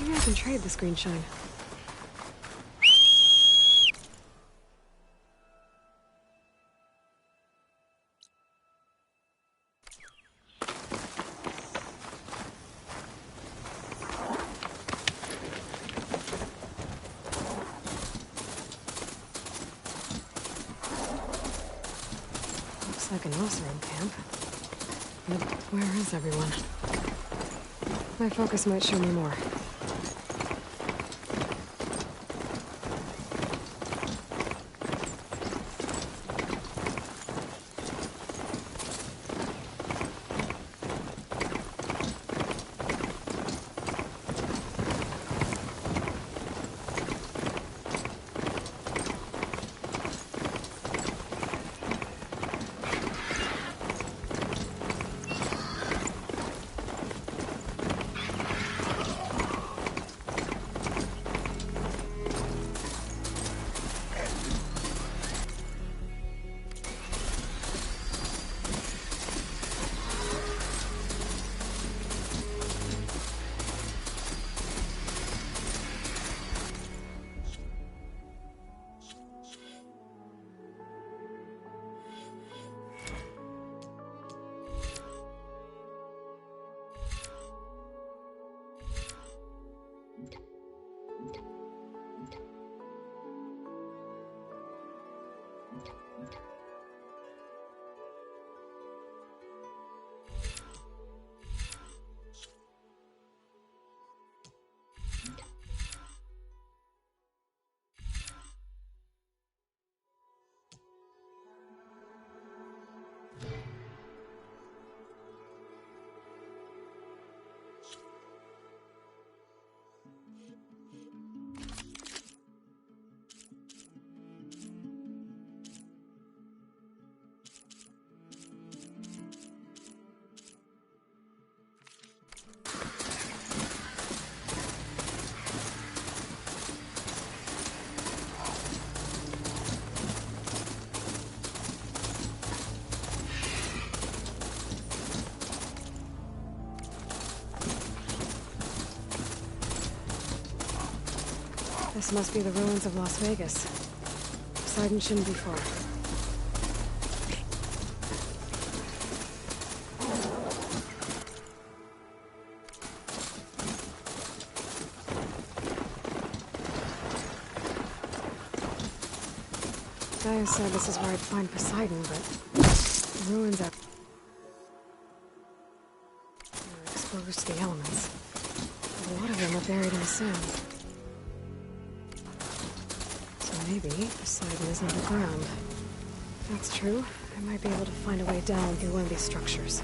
Maybe I can trade this green shine. Looks like an Osram camp. But where is everyone? My focus might show me more. This must be the ruins of Las Vegas. Poseidon shouldn't be far. Gaia said this is where I'd find Poseidon, but the ruins are exposed to the elements. A lot of them are buried in the sand. Maybe Poseidon is underground. If that's true, I might be able to find a way down through one of these structures.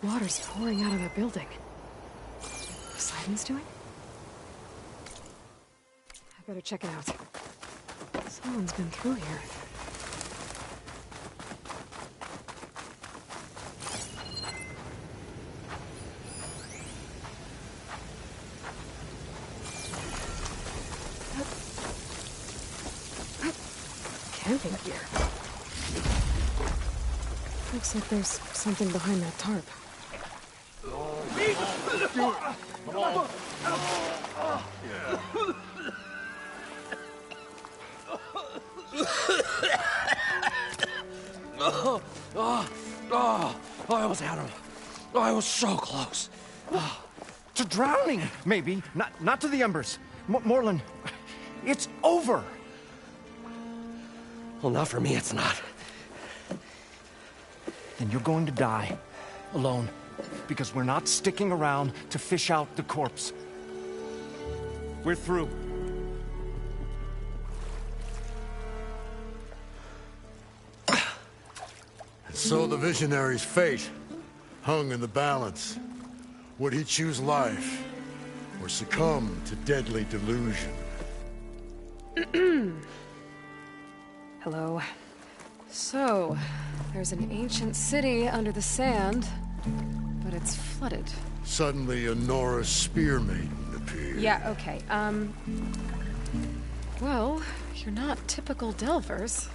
Water's pouring out of that building. Poseidon's doing? I better check it out. Someone's been through here. Camping gear. Looks like there's something behind that tarp. I almost had him. I was so close. To drowning, maybe. Not to the embers. Morland, it's over. Well, not for me, it's not. Then you're going to die. Alone. Because we're not sticking around to fish out the corpse. We're through. And so the visionary's fate hung in the balance. Would he choose life or succumb to deadly delusion? Hello. So, there's an ancient city under the sand, but it's flooded. Suddenly, a Norse spear maiden appeared. Yeah, okay. Well, you're not typical Delvers.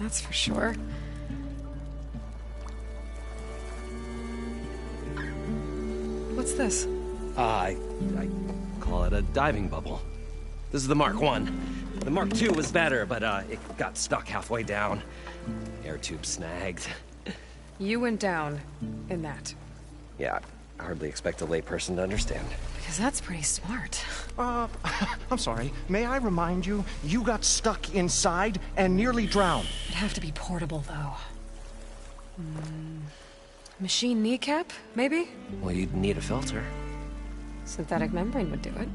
That's for sure. What's this? I call it a diving bubble. This is the Mark 1. The Mark 2 was better, but it got stuck halfway down. Air tube snagged. You went down in that. Yeah, I hardly expect a layperson to understand. Because that's pretty smart. I'm sorry. May I remind you, you got stuck inside and nearly drowned. It'd have to be portable, though. Machine kneecap, maybe? Well, you'd need a filter. Synthetic membrane would do it.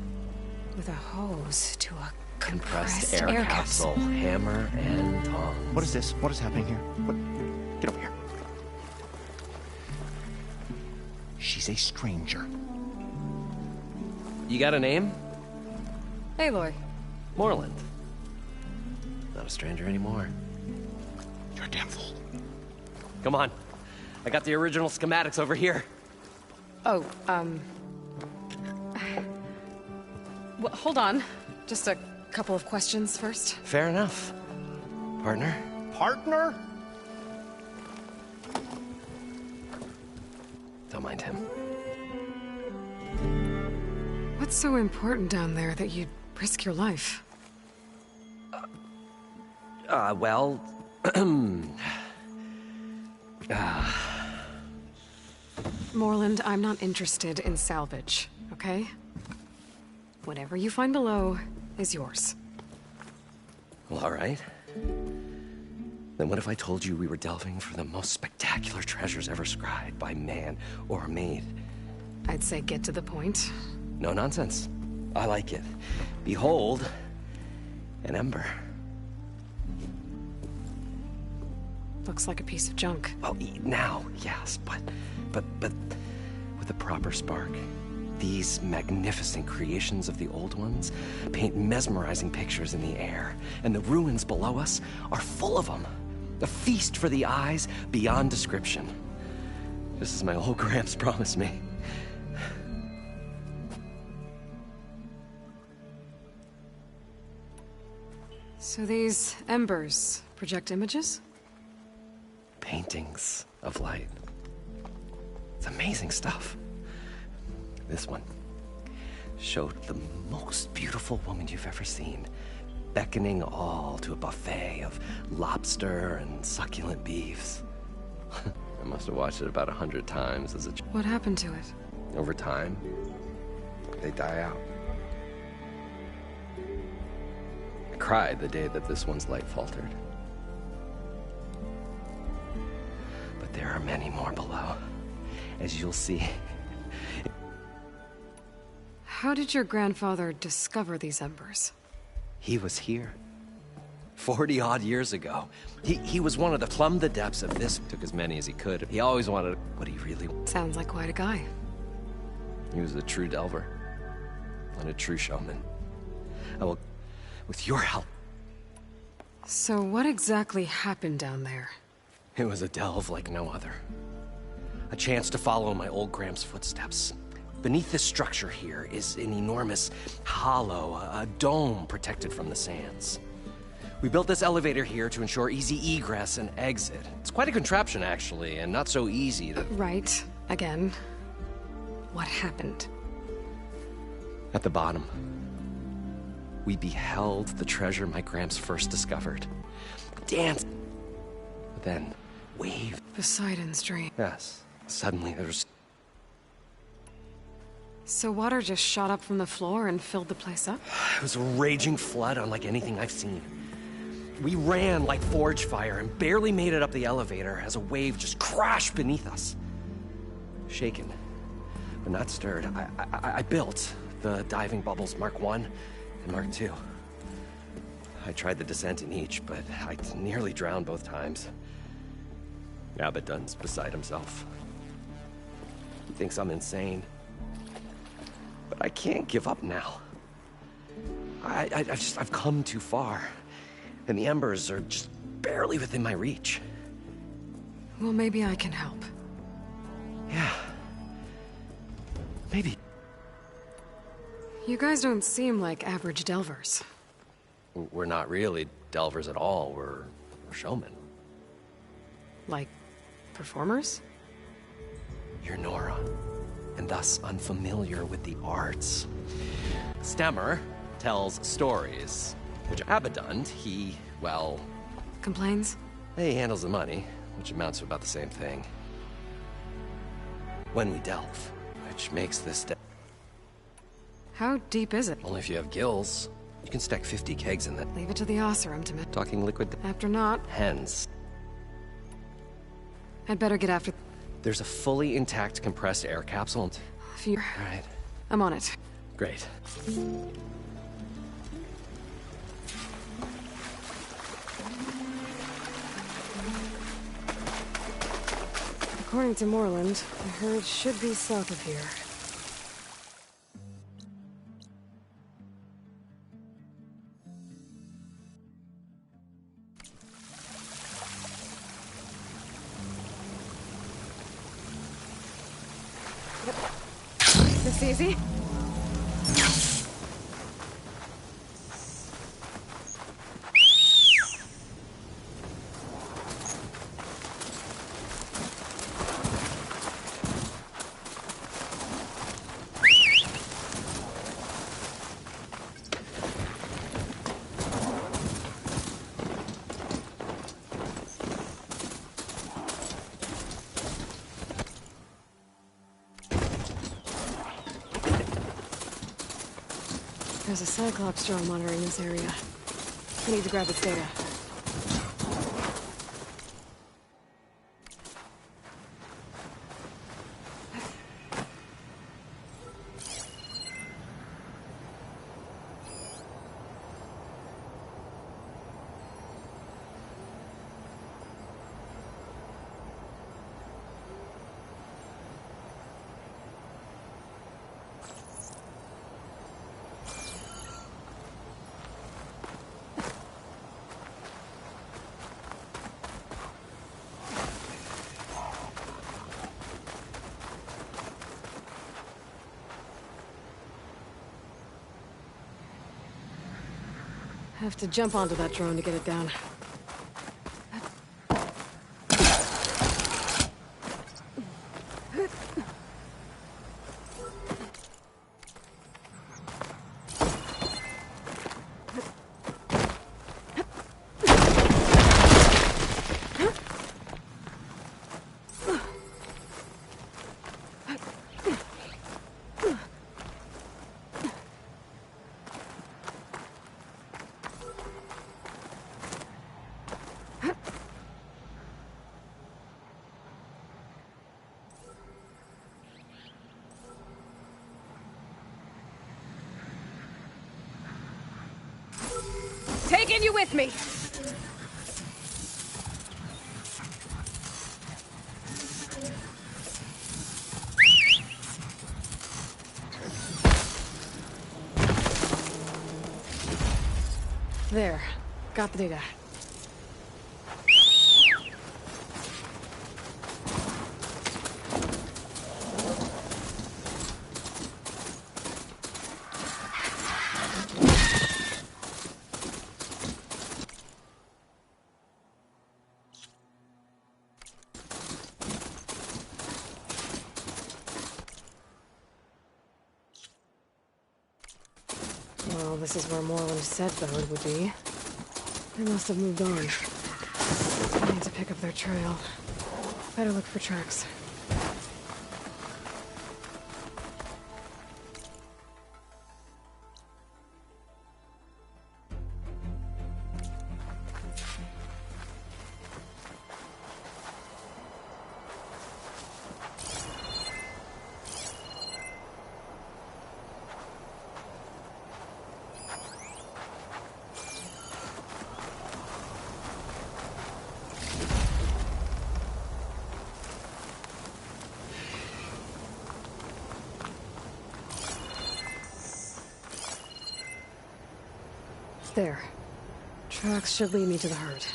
With a hose to a compressed air capsule. Hammer and tongs. What is this? What is happening here? What? Get over here. She's a stranger. You got a name? Aloy. Moreland. Not a stranger anymore. You're a damn fool. Come on. I got the original schematics over here. Oh, well, hold on. Just a couple of questions first. Fair enough. Partner? Partner? Don't mind him. What's so important down there that you'd risk your life? Well... Moreland, I'm not interested in salvage, okay? Whatever you find below is yours. Well, all right. Then what if I told you we were delving for the most spectacular treasures ever scribed by man or maid? I'd say get to the point. No nonsense. I like it. Behold, an ember. Looks like a piece of junk. Well, now, yes, but with a proper spark. These magnificent creations of the old ones paint mesmerizing pictures in the air, and the ruins below us are full of them. A feast for the eyes beyond description. Just as my old Gramps promised me. So these embers project images? Paintings of light. It's amazing stuff. This one showed the most beautiful woman you've ever seen, beckoning all to a buffet of lobster and succulent beefs. I must have watched it about 100 times as a child. What happened to it? Over time, they die out. I cried the day that this one's light faltered. But there are many more below, as you'll see. How did your grandfather discover these embers? He was here, 40-odd years ago. He was one of the plumbed the depths of this. Took as many as he could. He always wanted what he really... Sounds like quite a guy. He was a true delver. And a true showman. I will... With your help... So what exactly happened down there? It was a delve like no other. A chance to follow my old Graham's footsteps. Beneath this structure here is an enormous hollow, a dome protected from the sands. We built this elevator here to ensure easy egress and exit. It's quite a contraption, actually, and not so easy to... Right. Again. What happened? At the bottom, we beheld the treasure my Gramps first discovered. Dance. But then, wave. Poseidon's dream. Yes. Suddenly, there's... So water just shot up from the floor and filled the place up? It was a raging flood unlike anything I've seen. We ran like forge fire and barely made it up the elevator as a wave just crashed beneath us. Shaken, but not stirred, I built the diving bubbles Mark 1 and Mark 2. I tried the descent in each, but I nearly drowned both times. Abaddon's beside himself. He thinks I'm insane. But I can't give up now. I've come too far. And the embers are just barely within my reach. Well, maybe I can help. Yeah. Maybe. You guys don't seem like average delvers. We're not really delvers at all. We're showmen. Like, performers? You're Nora, and thus unfamiliar with the arts. Stemmer tells stories, which Abaddon, well... Complains? He handles the money, which amounts to about the same thing. When we delve, which makes this... How deep is it? Only if you have gills. You can stack 50 kegs in that. Leave it to the Oseram to... Talking liquid... After not, Hence. I'd better get after... There's a fully intact compressed air capsule. If you... All right. I'm on it. Great. According to Moreland, the herd should be south of here. This easy? There's a Cyclops drone monitoring this area. I need to grab its data. Have to jump onto that drone to get it down. Taking you with me! There. Got the data. Well, this is where Moreland said the hood would be. They must have moved on. I need to pick up their trail. Better look for tracks. There. Tracks should lead me to the herd.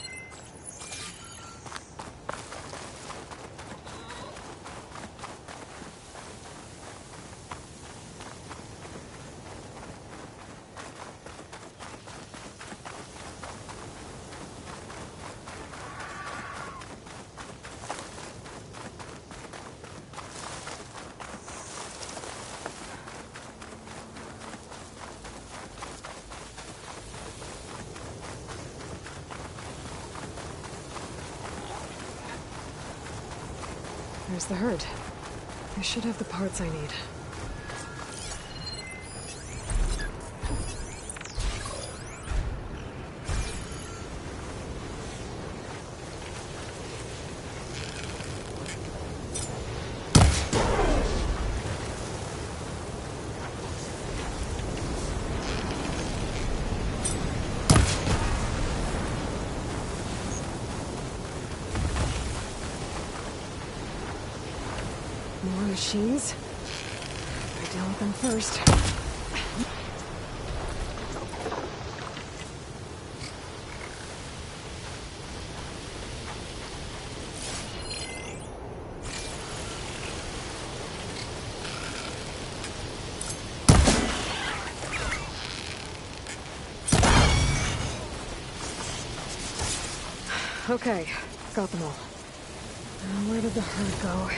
There's the herd. I should have the parts I need. More machines? I deal with them first. Okay, got them all. Now where did the herd go?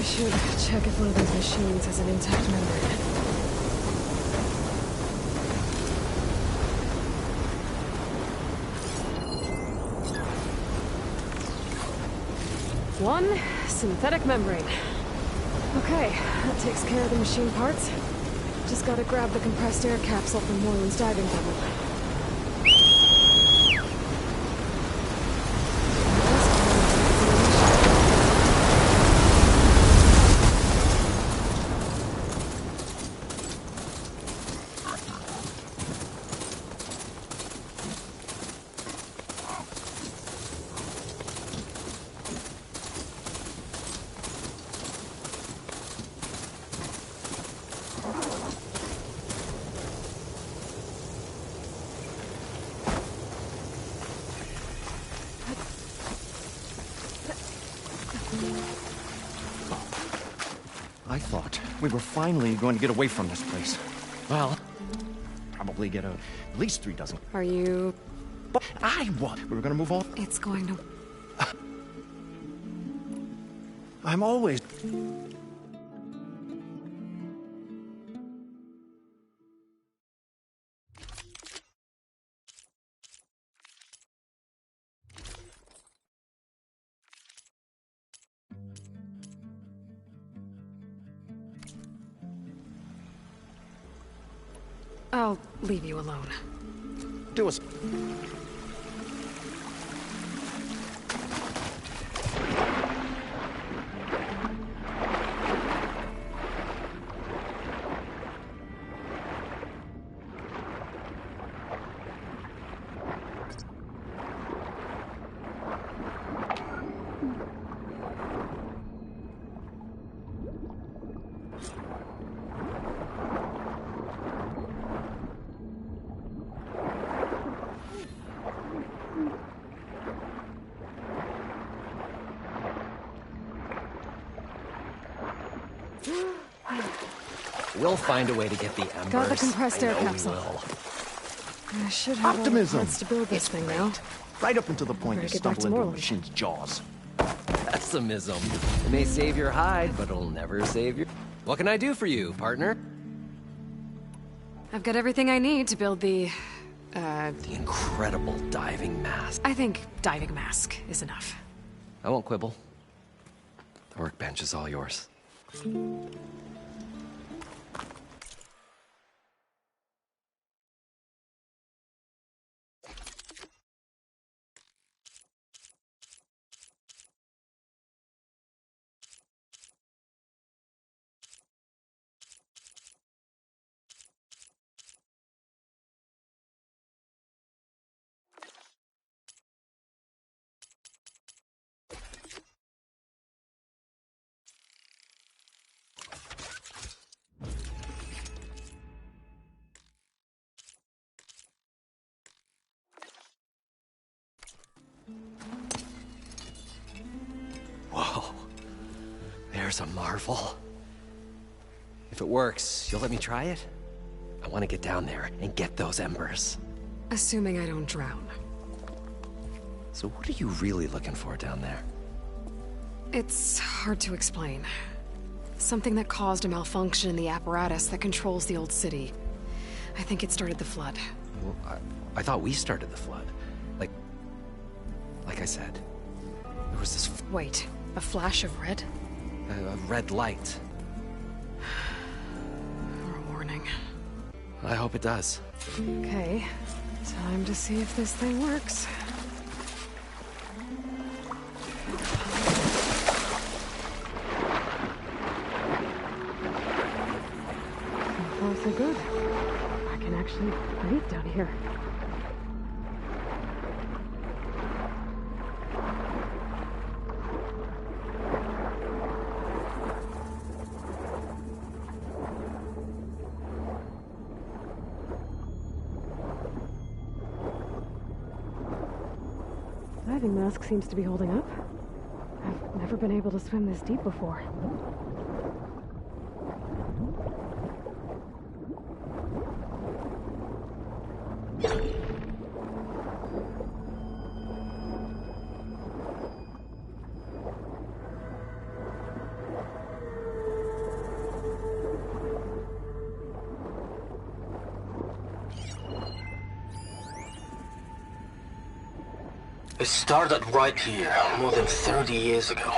I should check if one of those machines has an intact membrane. One synthetic membrane. Okay, that takes care of the machine parts. Just gotta grab the compressed air capsule from Moreland's diving tunnel. I thought we were finally going to get away from this place. Well, probably get at least 3 dozen. Are you... But I what? We were going to move on. It's going to... I'm always... I'll leave you alone. Do us. We'll find a way to get the embers. Got the compressed air I know capsule. we will. I should have Optimism. all the parts to build this thing now. Right up until the point you Better get back stumble to into a Moreland. machine's jaws. Pessimism. It may save your hide, but it'll never save your... What can I do for you, partner? I've got everything I need to build the... The incredible diving mask. I think diving mask is enough. I won't quibble. The workbench is all yours. Whoa. There's a marvel. If it works, you'll let me try it? I want to get down there and get those embers. Assuming I don't drown. So what are you really looking for down there? It's hard to explain. Something that caused a malfunction in the apparatus that controls the old city. I think it started the flood. Well, I thought we started the flood. Like I said, there was this Wait, a flash of red? a red light. Or a warning. I hope it does. Okay, time to see if this thing works. So far, so good. I can actually breathe down here. Diving mask seems to be holding up. I've never been able to swim this deep before. It started right here, more than 30 years ago.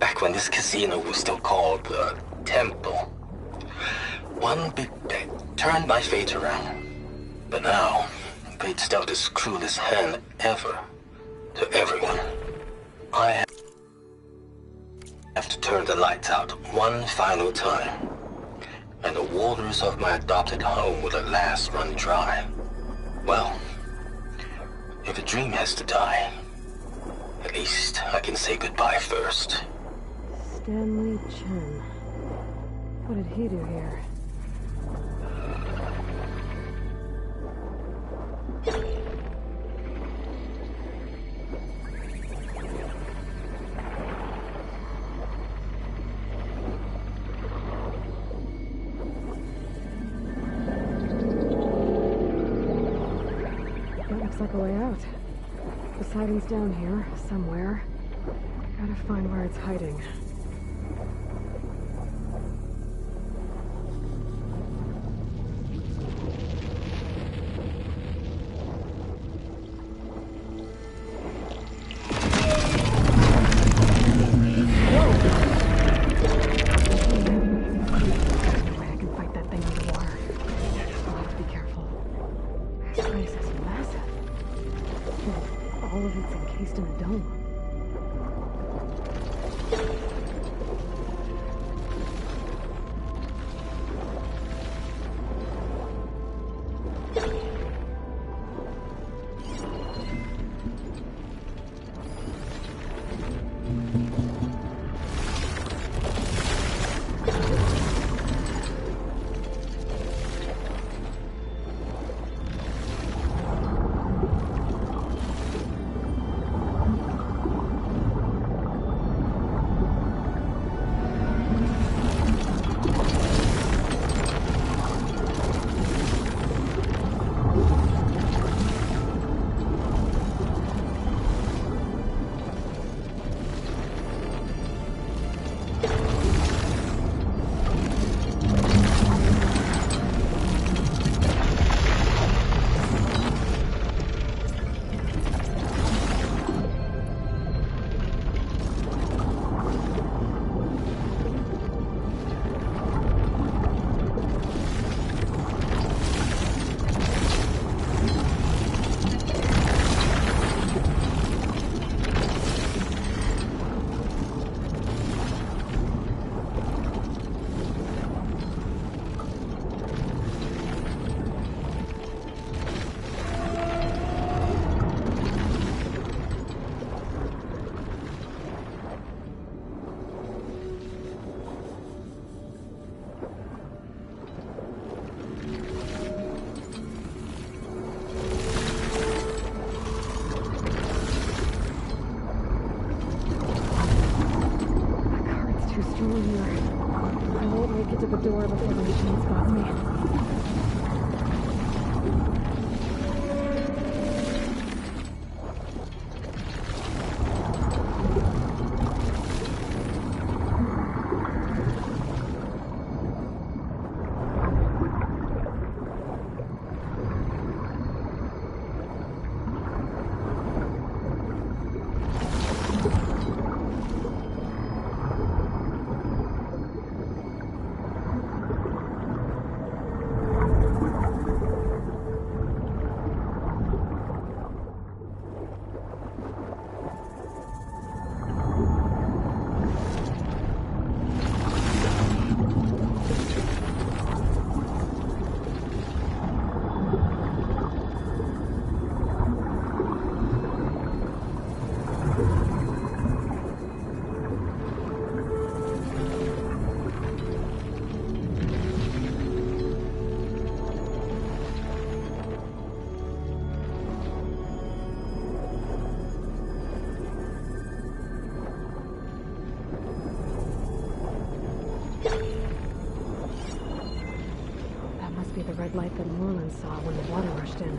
Back when this casino was still called the Temple. One big bet turned my fate around. But now, fate's dealt its cruelest hand ever to everyone. I have to turn the lights out one final time. And the waters of my adopted home will at last run dry. Well, if a dream has to die, at least I can say goodbye first. Stanley Chen. What did he do here? That looks like a way out. The siding's down here, somewhere. Gotta find where it's hiding. All of it's encased in a dome. The door before the machine spots me. The red light that Moreland saw when the water rushed in.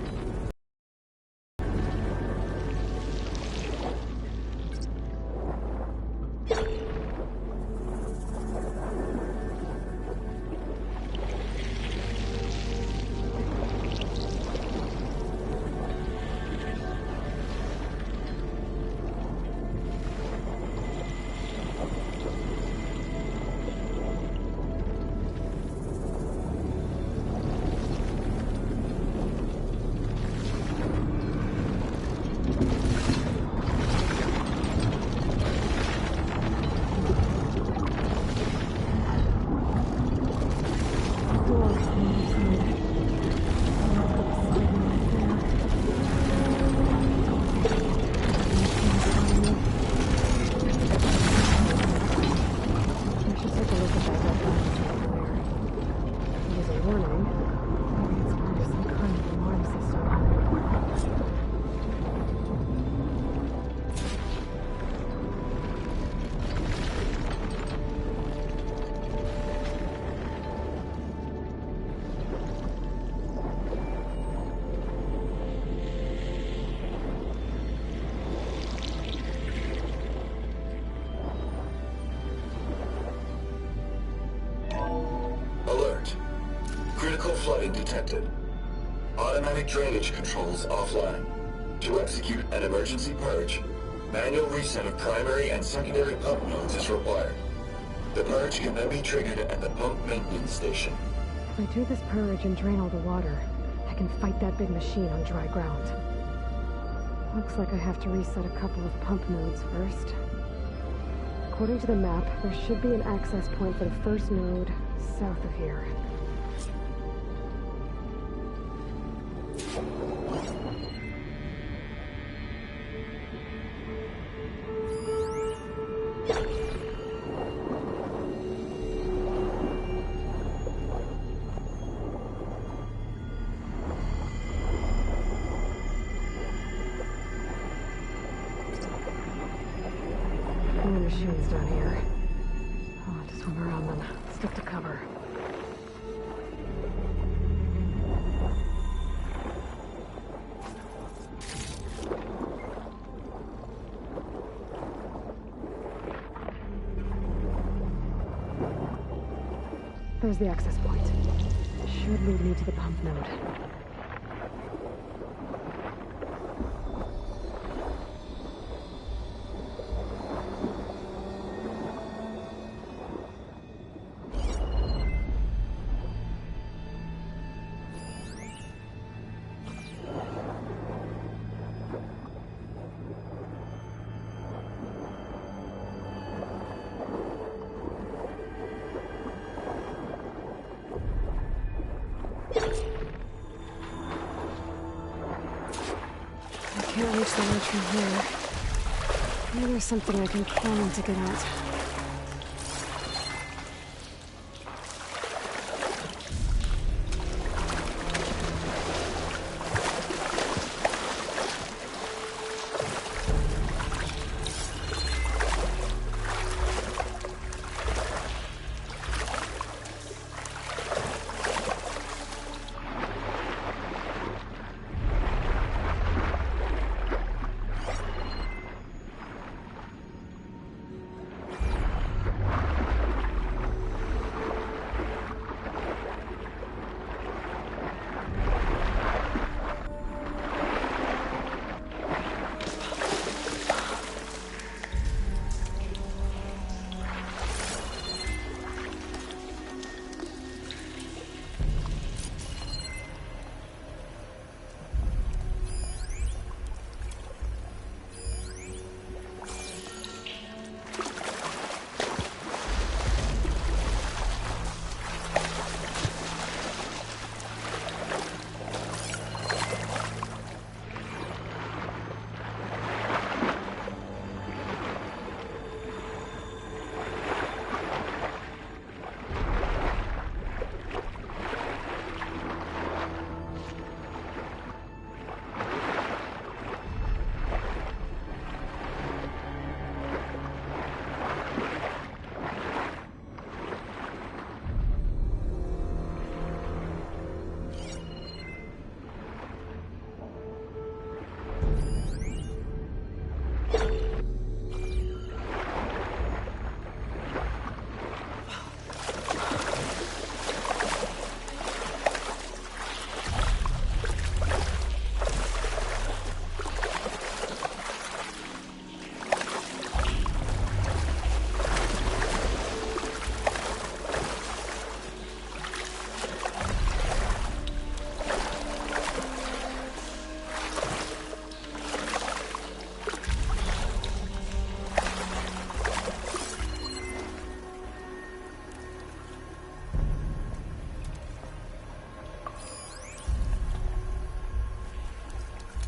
Chemical flooding detected. Automatic drainage controls offline. To execute an emergency purge, manual reset of primary and secondary pump nodes is required. The purge can then be triggered at the pump maintenance station. If I do this purge and drain all the water, I can fight that big machine on dry ground. Looks like I have to reset a couple of pump nodes first. According to the map, there should be an access point for the first node south of here. More machines down here. I'll have to swim around them. Stick to cover. There's the access point. Should lead me to the pump node. Can't reach the ledge from here. Maybe there's something I can climb to get out.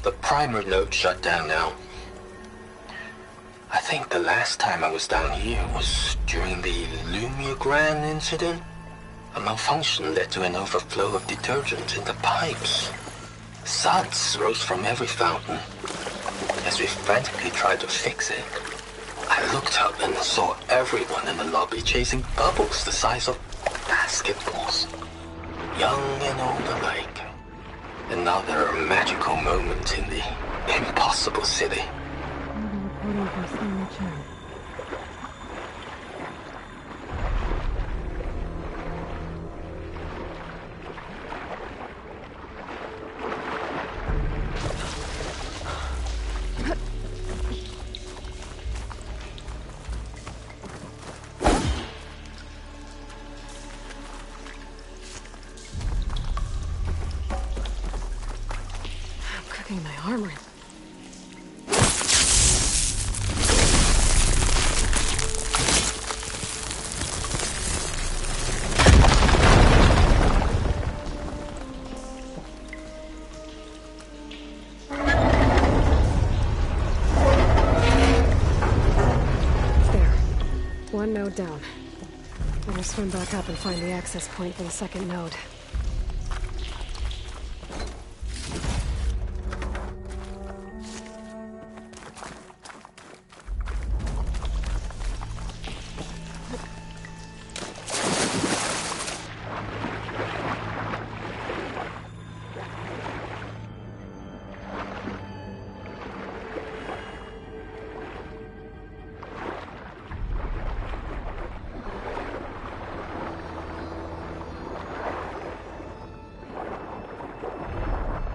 The primer node shut down now. I think the last time I was down here was during the Lumia Grand incident. A malfunction led to an overflow of detergent in the pipes. Suds rose from every fountain. As we frantically tried to fix it, I looked up and saw everyone in the lobby chasing bubbles the size of basketballs. Young and old alike. Another magical moment in the impossible city. Reporting for Summer Chen. Getting my armor. There. One node down. Better swim back up and find the access point for the second node.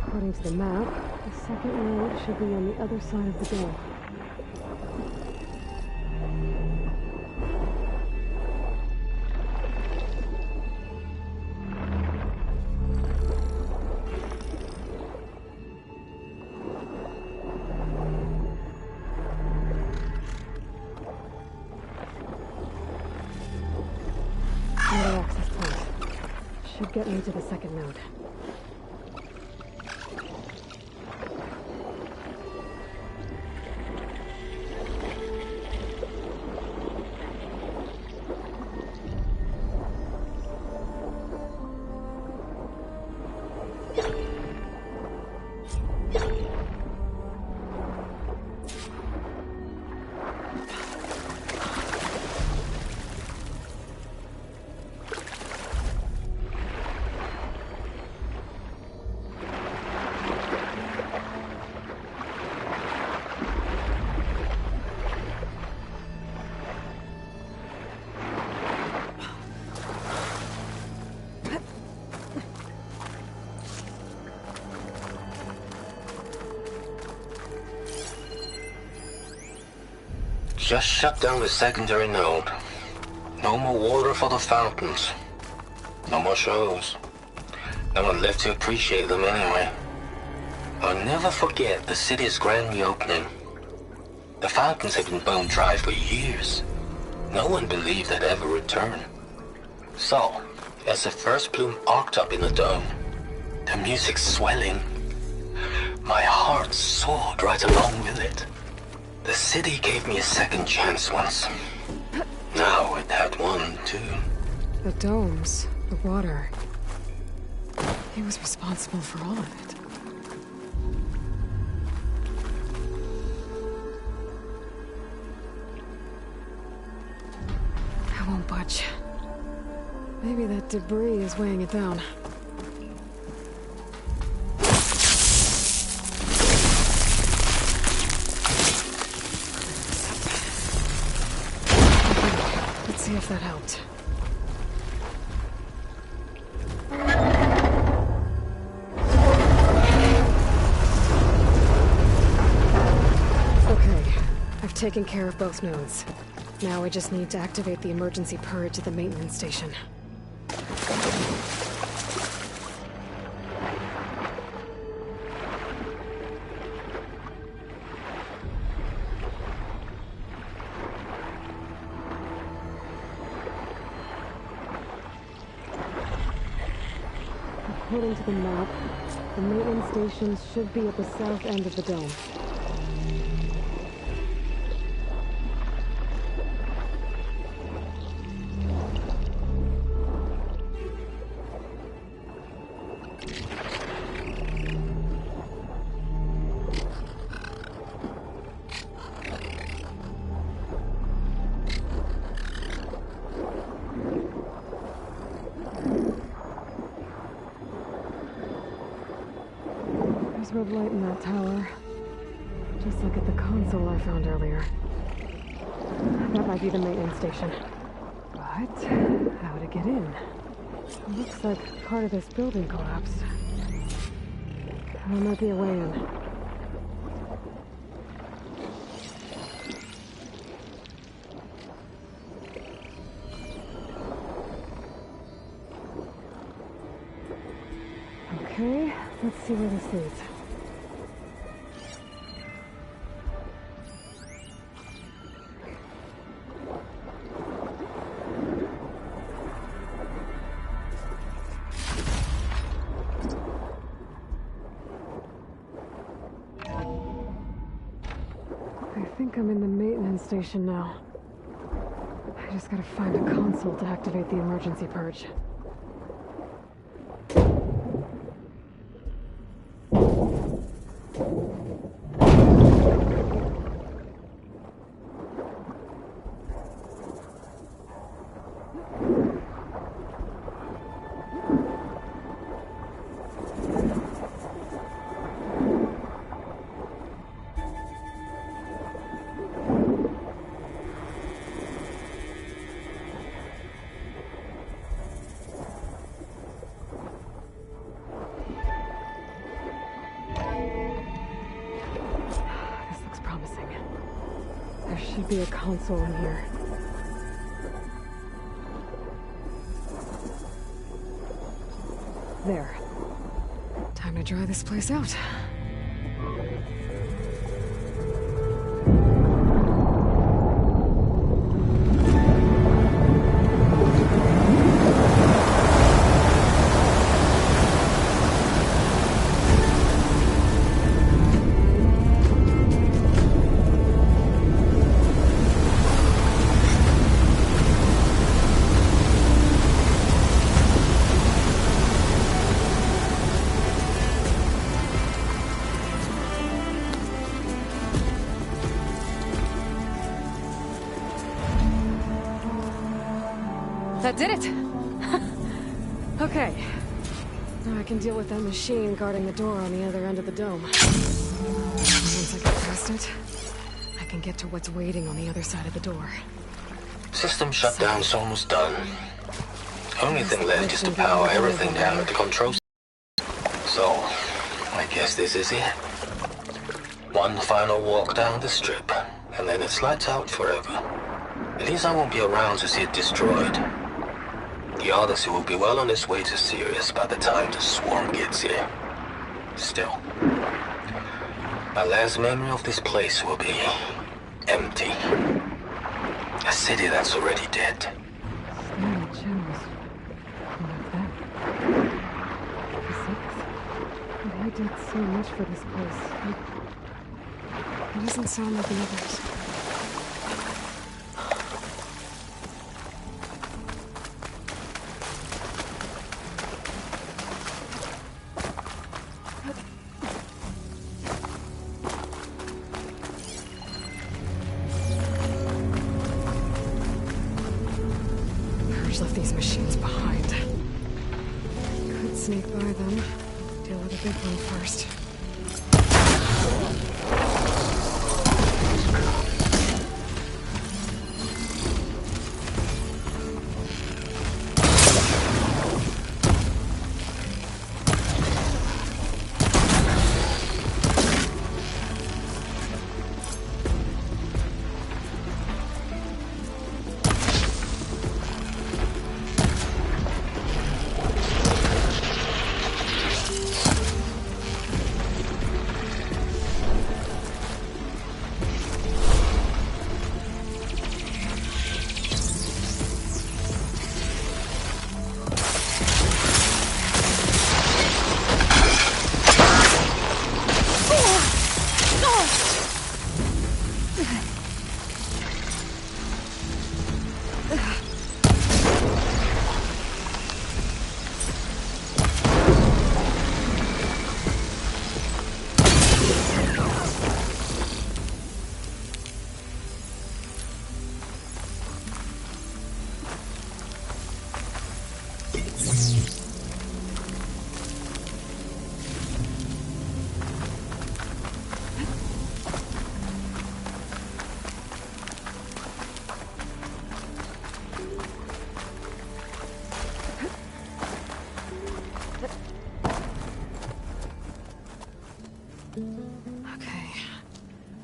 According to the map, the second node should be on the other side of the door. Another access point. Should get me to the second node. Just shut down the secondary node. No more water for the fountains. No more shows. No one left to appreciate them anyway. I'll never forget the city's grand reopening. The fountains had been bone dry for years. No one believed they'd ever return. So, as the first plume arced up in the dome, the music swelling, my heart soared right along with it. The city gave me a second chance once. Now it had one, too. The domes, the water. He was responsible for all of it. I won't budge. Maybe that debris is weighing it down. Let's see if that helped. Okay, I've taken care of both nodes. Now I just need to activate the emergency purge at the maintenance station. According to the map, the maintenance stations should be at the south end of the dome. There's red light in that tower. Just like at the console I found earlier. That might be the maintenance station. But how to get in? It looks like part of this building collapsed. There might be a way in. Okay, let's see where this leads. I'm in the maintenance station now. I just gotta find a console to activate the emergency purge. There should be a console in here. There. Time to dry this place out. That did it! Okay. Now I can deal with that machine guarding the door on the other end of the dome. Once I get past it, I can get to what's waiting on the other side of the door. System shutdown's almost done. Only thing left is to power everything down at the control center. So, I guess this is it. One final walk down the strip, and then it's lights out forever. At least I won't be around to see it destroyed. The Odyssey will be well on its way to Sirius by the time the swarm gets here. Still, my last memory of this place will be empty. A city that's already dead. Stanley Generals. Like that. But he did so much for this place. He doesn't sound like the others. Left these machines behind. Could sneak by them. Deal with a big one first.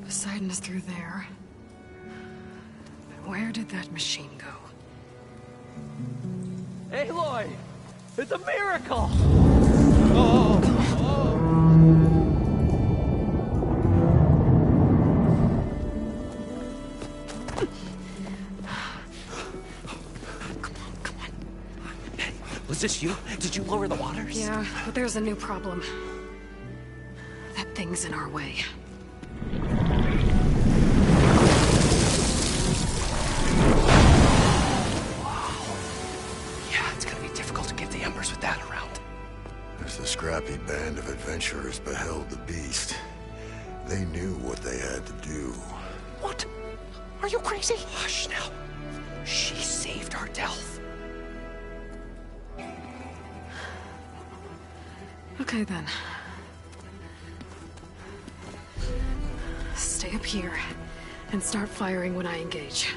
Poseidon is through there. But where did that machine go? Aloy! It's a miracle! Come on. Hey, was this you? Did you lower the waters? Yeah, but there's a new problem. That thing's in our way. happy band of adventurers beheld the beast, they knew what they had to do. What? Are you crazy? Hush now. She saved our Delph. Okay then. Stay up here and start firing when I engage.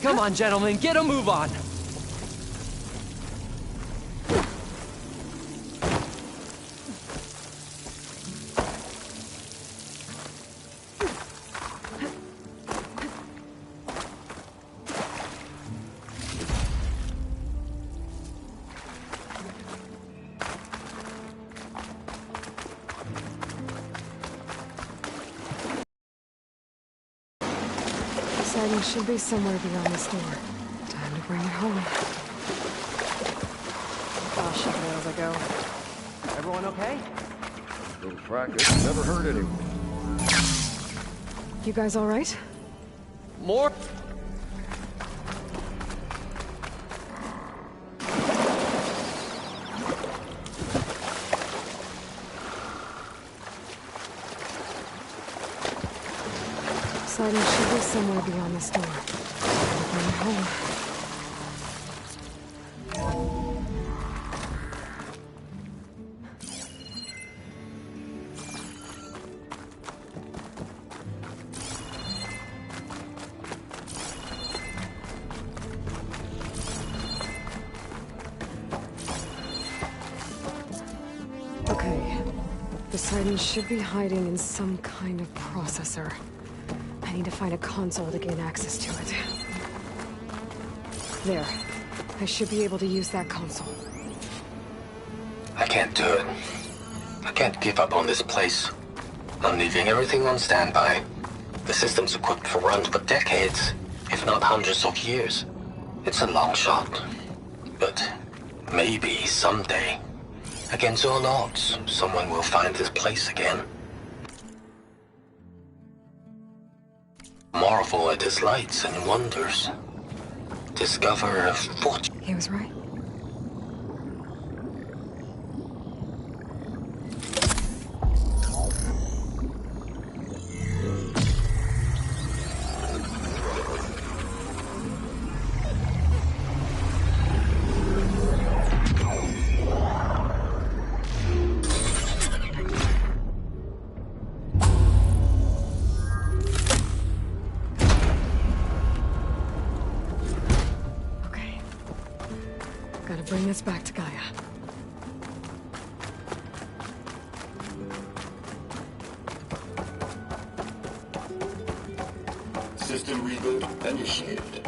Come on, gentlemen, get a move on! Sighting should be somewhere beyond this door. Time to bring it home. I'll shut it as I go. Everyone okay? Little fracas never hurt anyone. You guys all right? More? Sighting should be somewhere beyond this door. Time to bring it home. Titan should be hiding in some kind of processor. I need to find a console to gain access to it. There. I should be able to use that console. I can't do it. I can't give up on this place. I'm leaving everything on standby. The system's equipped for runs for decades, if not hundreds of years. It's a long shot. But maybe someday, against all odds, someone will find this place again. Marvel at its lights and wonders. Discover a fortune. He was right. Bring us back to Gaia. System reboot initiated.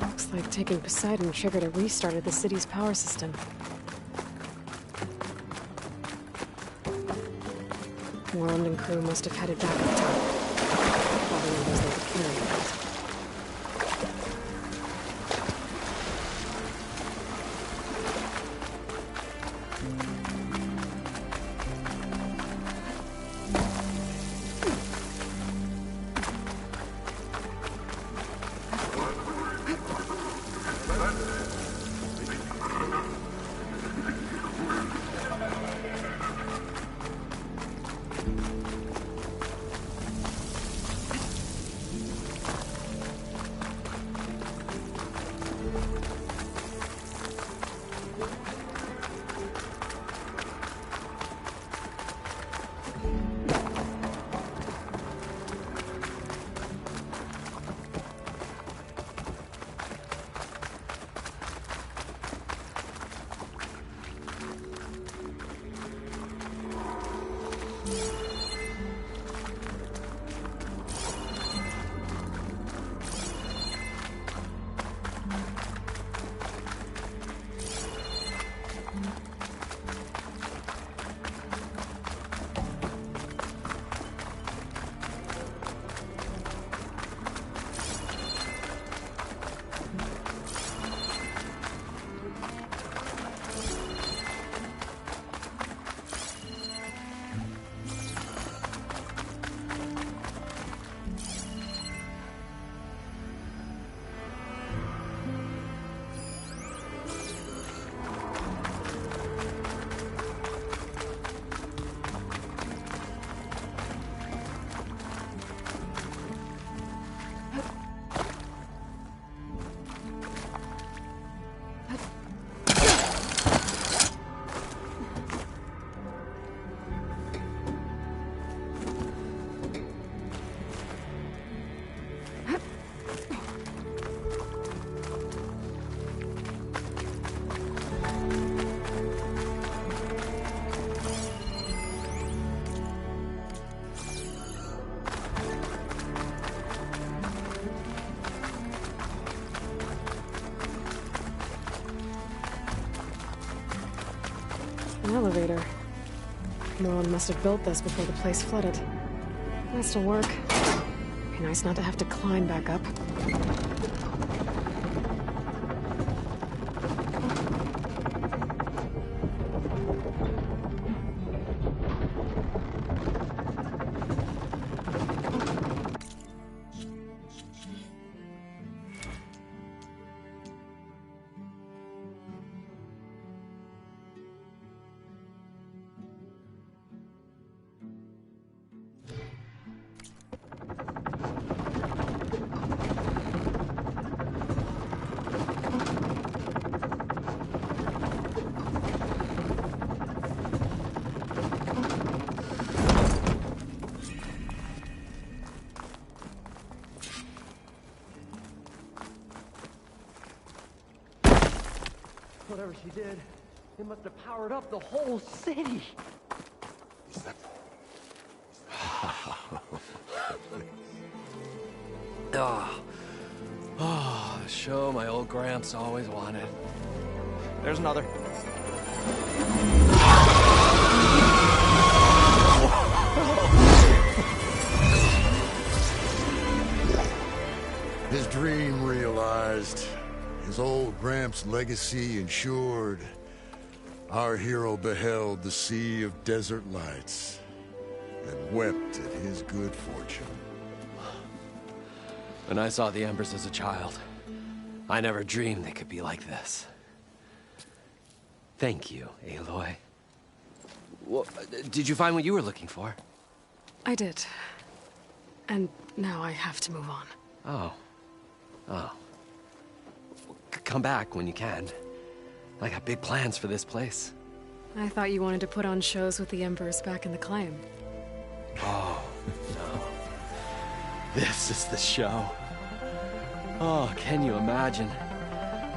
Looks like taking Poseidon triggered a restart of the city's power system. Warland and crew must have headed back up top. Probably knows they could carry it. An elevator. Morland must have built this before the place flooded. Nice to work. Be nice not to have to climb back up. Whatever she did, it must have powered up the whole city. Is that Oh, show my old Gramps always wanted. There's another. His dream realized, his old Gramps' legacy ensured. Our hero beheld the sea of desert lights and wept at his good fortune. When I saw the embers as a child, I never dreamed they could be like this. Thank you, Aloy. Well, did you find what you were looking for? I did. And now I have to move on. Oh. Oh. Come back when you can. I got big plans for this place. I thought you wanted to put on shows with the Embers back in the claim. Oh, no. This is the show. Oh, can you imagine?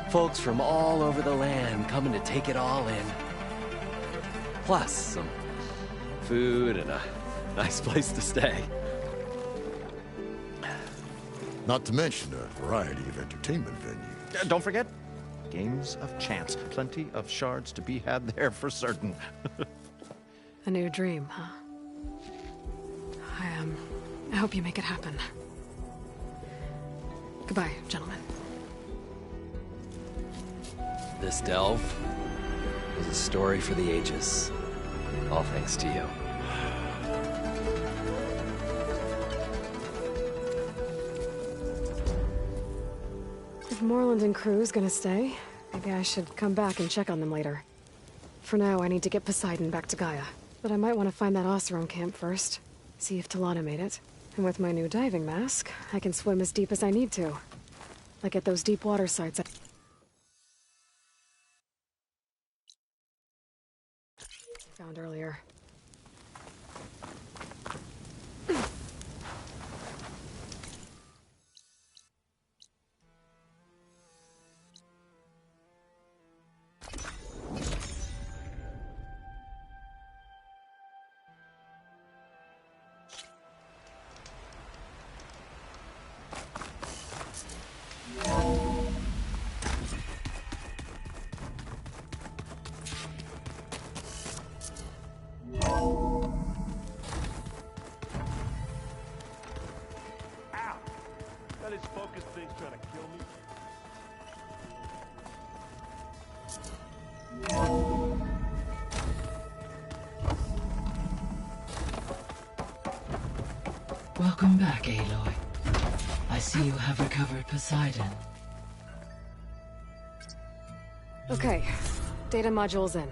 Folks from all over the land coming to take it all in. Plus, some food and a nice place to stay. Not to mention a variety of entertainment venues. Don't forget, games of chance. Plenty of shards to be had there for certain. A new dream, huh? I hope you make it happen. Goodbye, gentlemen. This delve is a story for the ages. All thanks to you. If Moreland and crew's gonna stay, maybe I should come back and check on them later. For now, I need to get Poseidon back to Gaia. But I might want to find that Oseram camp first. See if Talana made it. And with my new diving mask, I can swim as deep as I need to. Like at those deep water sites I found earlier. Welcome back, Aloy. I see you have recovered Poseidon. Okay, data module's in.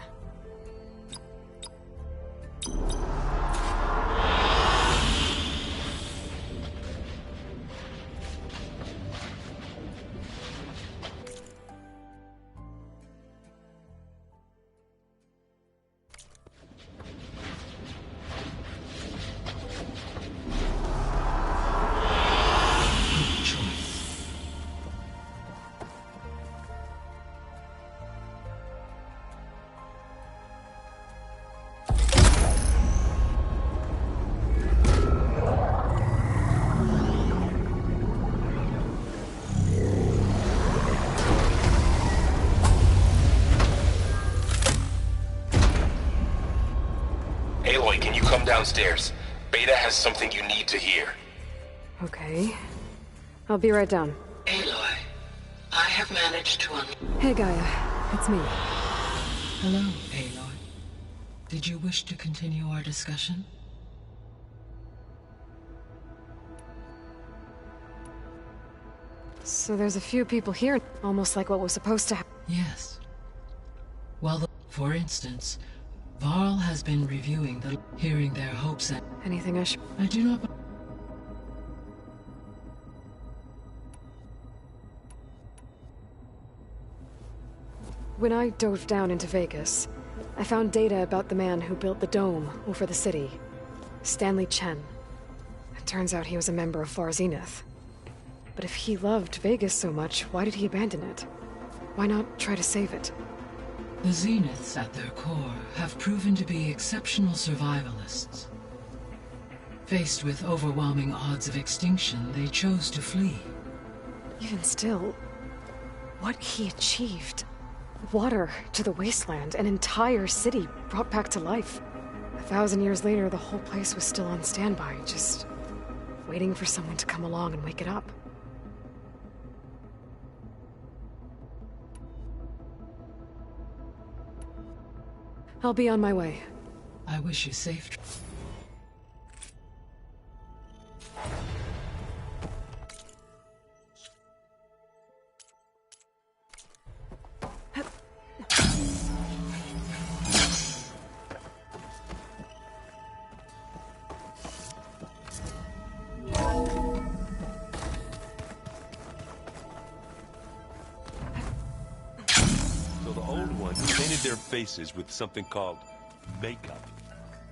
Aloy, can you come downstairs? Beta has something you need to hear. Okay. I'll be right down. Aloy, I have managed to Hey, Gaia. It's me. Hello, Aloy. Did you wish to continue our discussion? So there's a few people here, almost like what was supposed to happen. Yes. Well, for instance, Varl has been reviewing hearing their hopes and... Anything I should... I do not... When I dove down into Vegas, I found data about the man who built the dome over the city. Stanley Chen. It turns out he was a member of Far Zenith. But if he loved Vegas so much, why did he abandon it? Why not try to save it? The Zeniths, at their core, have proven to be exceptional survivalists. Faced with overwhelming odds of extinction, they chose to flee. Even still, what he achieved. Water to the wasteland, an entire city brought back to life. 1,000 years later, the whole place was still on standby, just waiting for someone to come along and wake it up. I'll be on my way. I wish you safe. Their faces with something called makeup,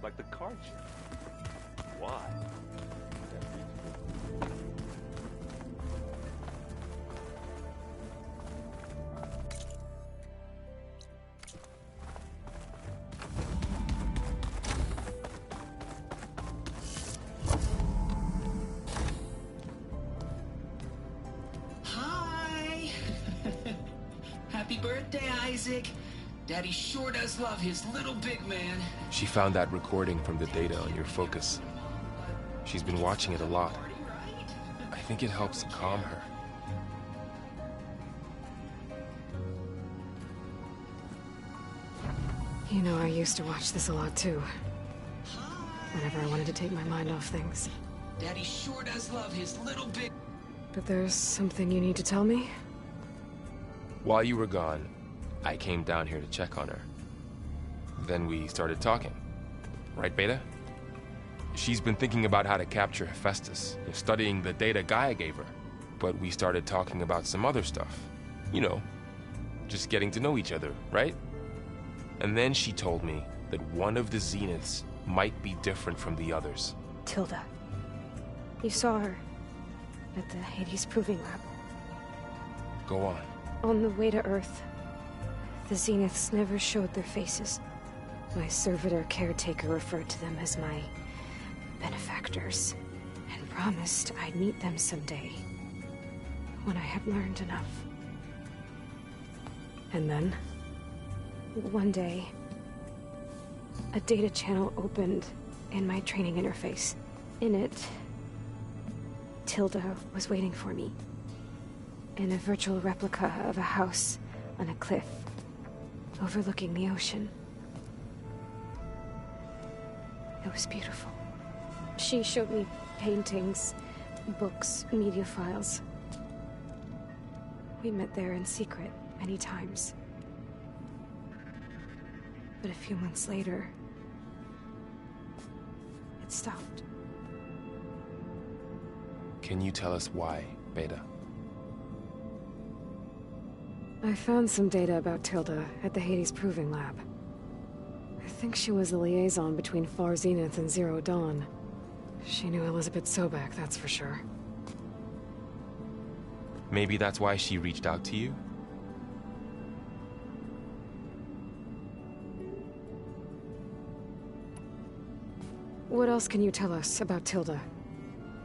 like the card trick. Why? Hi! Happy birthday, Isaac! Daddy sure does love his little big man. She found that recording from the data on your focus. She's been watching it a lot. I think it helps calm her. You know, I used to watch this a lot too. Whenever I wanted to take my mind off things. Daddy sure does love his little big... But there's something you need to tell me? While you were gone, I came down here to check on her. Then we started talking. Right, Beta? She's been thinking about how to capture Hephaestus, studying the data Gaia gave her. But we started talking about some other stuff. You know, just getting to know each other, right? And then she told me that one of the Zeniths might be different from the others. Tilda. You saw her at the Hades Proving Lab. Go on. On the way to Earth, the Zeniths never showed their faces. My servitor caretaker referred to them as my benefactors, and promised I'd meet them someday, when I had learned enough. And then, one day, a data channel opened in my training interface. In it, Tilda was waiting for me, in a virtual replica of a house on a cliff overlooking the ocean. It was beautiful. She showed me paintings, books, media files. We met there in secret many times. But a few months later, it stopped. Can you tell us why, Beta? I found some data about Tilda at the Hades Proving Lab. I think she was a liaison between Far Zenith and Zero Dawn. She knew Elizabeth Sobek, that's for sure. Maybe that's why she reached out to you? What else can you tell us about Tilda?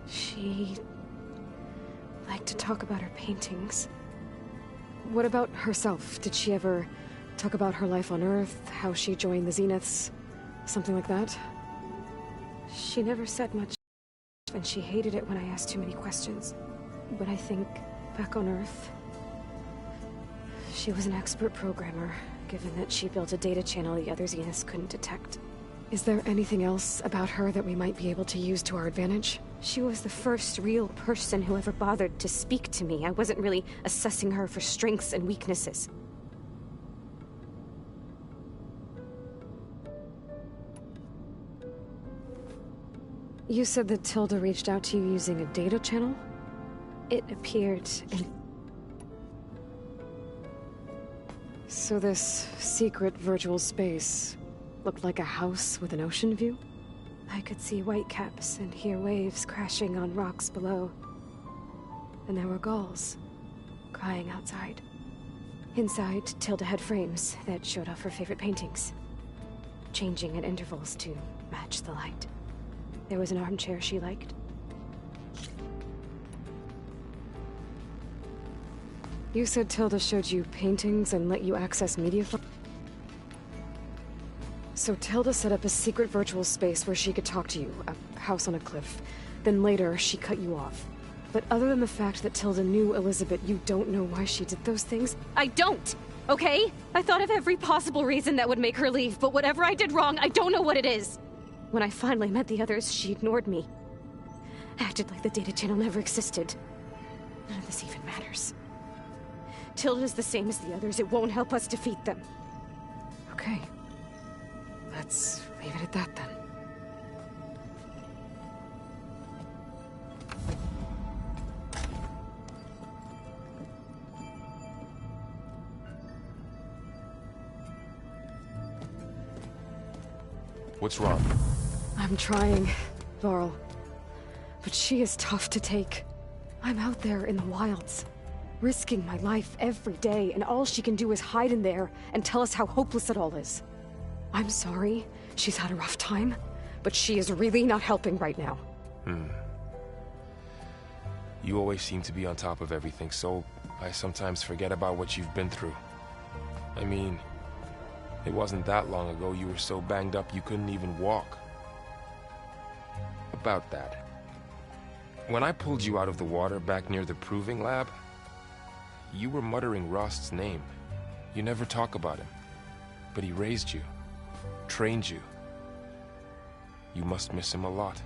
She liked to talk about her paintings. What about herself? Did she ever talk about her life on Earth, how she joined the Zeniths, something like that? She never said much, and she hated it when I asked too many questions. But I think, back on Earth, she was an expert programmer, given that she built a data channel the other Zeniths couldn't detect. Is there anything else about her that we might be able to use to our advantage? She was the first real person who ever bothered to speak to me. I wasn't really assessing her for strengths and weaknesses. You said that Tilda reached out to you using a data channel? It appeared in... So this secret virtual space looked like a house with an ocean view? I could see whitecaps and hear waves crashing on rocks below. And there were gulls crying outside. Inside, Tilda had frames that showed off her favorite paintings, changing at intervals to match the light. there was an armchair she liked. You said Tilda showed you paintings and let you access media files? So Tilda set up a secret virtual space where she could talk to you, a house on a cliff. Then later, she cut you off. But other than the fact that Tilda knew Elizabeth, you don't know why she did those things? I don't! Okay? I thought of every possible reason that would make her leave, but whatever I did wrong, I don't know what it is! When I finally met the others, she ignored me. Acted like the data channel never existed. None of this even matters. Tilda's the same as the others. It won't help us defeat them. Okay. Let's leave it at that, then. What's wrong? I'm trying, Varl. But she is tough to take. I'm out there in the wilds, risking my life every day, and all she can do is hide in there and tell us how hopeless it all is. I'm sorry, she's had a rough time, but she is really not helping right now. You always seem to be on top of everything, so I sometimes forget about what you've been through. I mean, it wasn't that long ago you were so banged up you couldn't even walk. About that. When I pulled you out of the water back near the proving lab, you were muttering Rost's name. You never talk about him. But he raised you, trained you. You must miss him a lot.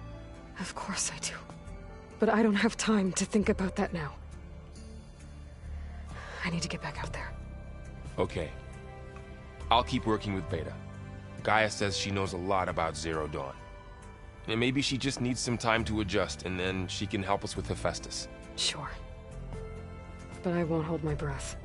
Of course I do. But I don't have time to think about that now. I need to get back out there. Okay. I'll keep working with Beta. Gaia says she knows a lot about Zero Dawn. And maybe she just needs some time to adjust, and then she can help us with Hephaestus. Sure. But I won't hold my breath.